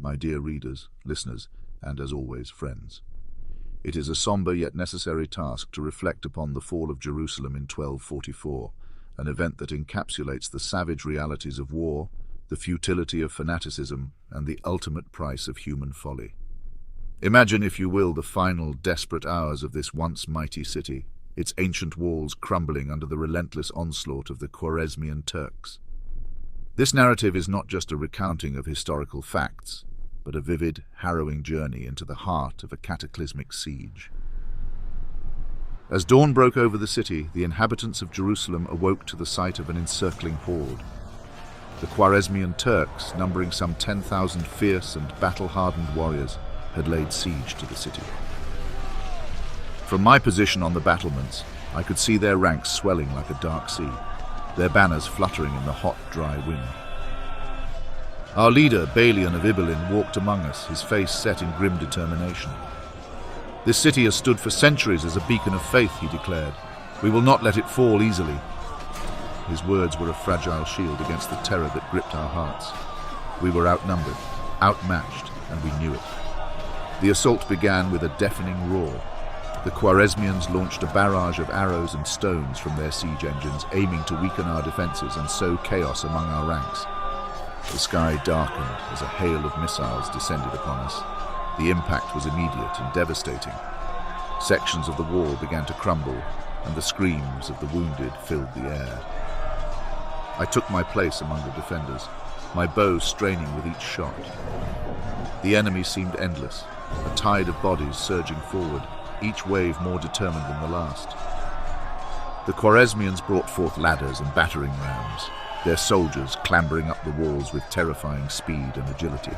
my dear readers, listeners, and as always, friends. It is a somber yet necessary task to reflect upon the fall of Jerusalem in 1244, an event that encapsulates the savage realities of war, the futility of fanaticism, and the ultimate price of human folly. Imagine, if you will, the final, desperate hours of this once mighty city, its ancient walls crumbling under the relentless onslaught of the Khwarezmian Turks. This narrative is not just a recounting of historical facts, but a vivid, harrowing journey into the heart of a cataclysmic siege. As dawn broke over the city, the inhabitants of Jerusalem awoke to the sight of an encircling horde. The Khwarezmian Turks, numbering some 10,000 fierce and battle-hardened warriors, had laid siege to the city. From my position on the battlements, I could see their ranks swelling like a dark sea, their banners fluttering in the hot, dry wind. Our leader, Balian of Ibelin, walked among us, his face set in grim determination. "This city has stood for centuries as a beacon of faith," he declared. "We will not let it fall easily." His words were a fragile shield against the terror that gripped our hearts. We were outnumbered, outmatched, and we knew it. The assault began with a deafening roar. The Khwarezmians launched a barrage of arrows and stones from their siege engines, aiming to weaken our defenses and sow chaos among our ranks. The sky darkened as a hail of missiles descended upon us. The impact was immediate and devastating. Sections of the wall began to crumble, and the screams of the wounded filled the air. I took my place among the defenders, my bow straining with each shot. The enemy seemed endless, a tide of bodies surging forward, each wave more determined than the last. The Khwarezmians brought forth ladders and battering rams, their soldiers clambering up the walls with terrifying speed and agility.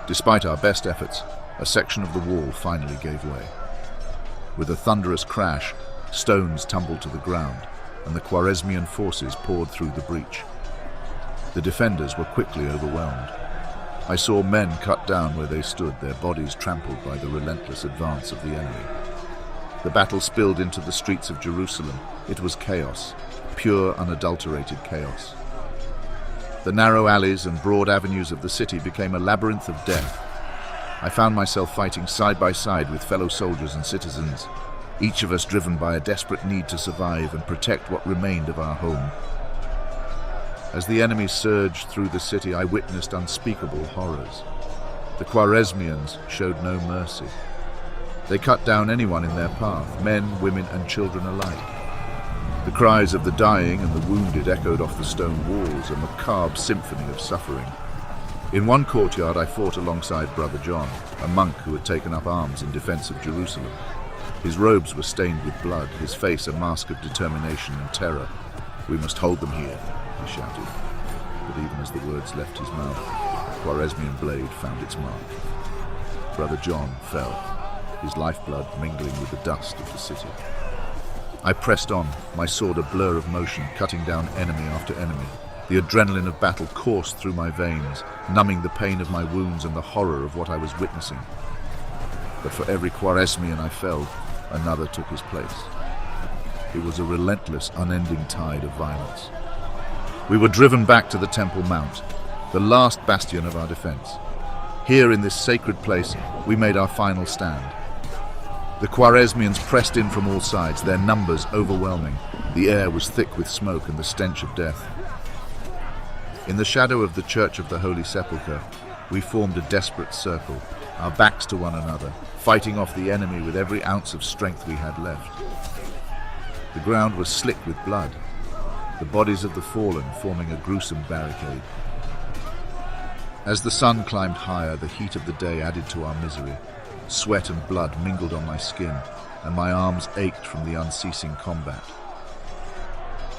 Despite our best efforts, a section of the wall finally gave way. With a thunderous crash, stones tumbled to the ground, and the Khwarezmian forces poured through the breach. The defenders were quickly overwhelmed. I saw men cut down where they stood, their bodies trampled by the relentless advance of the enemy. The battle spilled into the streets of Jerusalem. It was chaos, pure, unadulterated chaos. The narrow alleys and broad avenues of the city became a labyrinth of death. I found myself fighting side by side with fellow soldiers and citizens, each of us driven by a desperate need to survive and protect what remained of our home. As the enemy surged through the city, I witnessed unspeakable horrors. The Khwarezmians showed no mercy. They cut down anyone in their path, men, women, and children alike. The cries of the dying and the wounded echoed off the stone walls, a macabre symphony of suffering. In one courtyard, I fought alongside Brother John, a monk who had taken up arms in defense of Jerusalem. His robes were stained with blood, his face a mask of determination and terror. "We must hold them here," he shouted. But even as the words left his mouth, the Khwarezmian blade found its mark. Brother John fell, his lifeblood mingling with the dust of the city. I pressed on, my sword a blur of motion, cutting down enemy after enemy. The adrenaline of battle coursed through my veins, numbing the pain of my wounds and the horror of what I was witnessing. But for every Khwarezmian I felled, another took his place. It was a relentless, unending tide of violence. We were driven back to the Temple Mount, the last bastion of our defense. Here in this sacred place, we made our final stand. The Khwarezmians pressed in from all sides, their numbers overwhelming. The air was thick with smoke and the stench of death. In the shadow of the Church of the Holy Sepulchre, we formed a desperate circle, our backs to one another, fighting off the enemy with every ounce of strength we had left. The ground was slick with blood, the bodies of the fallen forming a gruesome barricade. As the sun climbed higher, the heat of the day added to our misery. Sweat and blood mingled on my skin, and my arms ached from the unceasing combat.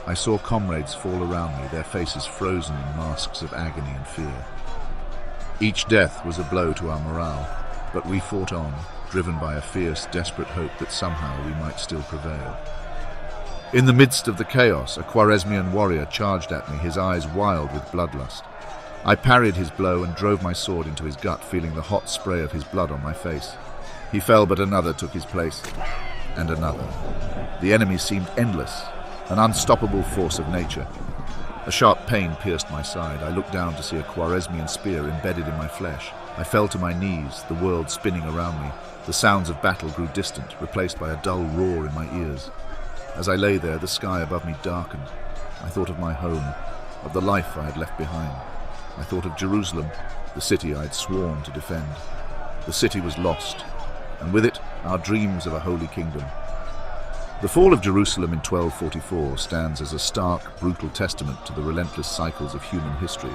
I saw comrades fall around me, their faces frozen in masks of agony and fear. Each death was a blow to our morale, but we fought on, driven by a fierce, desperate hope that somehow we might still prevail. In the midst of the chaos, a Khwarezmian warrior charged at me, his eyes wild with bloodlust. I parried his blow and drove my sword into his gut, feeling the hot spray of his blood on my face. He fell, but another took his place, and another. The enemy seemed endless, an unstoppable force of nature. A sharp pain pierced my side. I looked down to see a Khwarezmian spear embedded in my flesh. I fell to my knees, the world spinning around me. The sounds of battle grew distant, replaced by a dull roar in my ears. As I lay there, the sky above me darkened. I thought of my home, of the life I had left behind. I thought of Jerusalem, the city I had sworn to defend. The city was lost, and with it, our dreams of a holy kingdom. The fall of Jerusalem in 1244 stands as a stark, brutal testament to the relentless cycles of human history.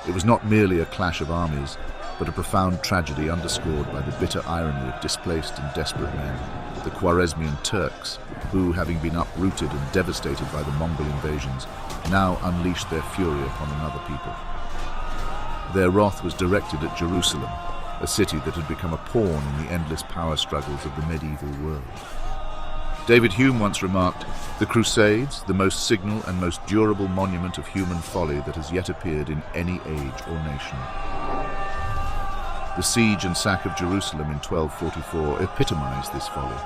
It was not merely a clash of armies, but a profound tragedy underscored by the bitter irony of displaced and desperate men, the Khwarezmian Turks, who, having been uprooted and devastated by the Mongol invasions, now unleashed their fury upon another people. Their wrath was directed at Jerusalem, a city that had become a pawn in the endless power struggles of the medieval world. David Hume once remarked, "The Crusades, the most signal and most durable monument of human folly that has yet appeared in any age or nation." The siege and sack of Jerusalem in 1244 epitomized this folly.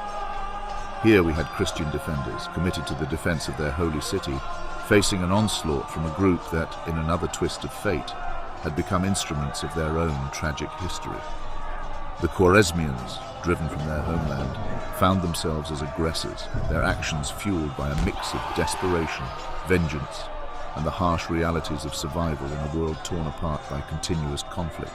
Here we had Christian defenders committed to the defense of their holy city, facing an onslaught from a group that, in another twist of fate, had become instruments of their own tragic history. The Khwarezmians, driven from their homeland, found themselves as aggressors, their actions fueled by a mix of desperation, vengeance, and the harsh realities of survival in a world torn apart by continuous conflict.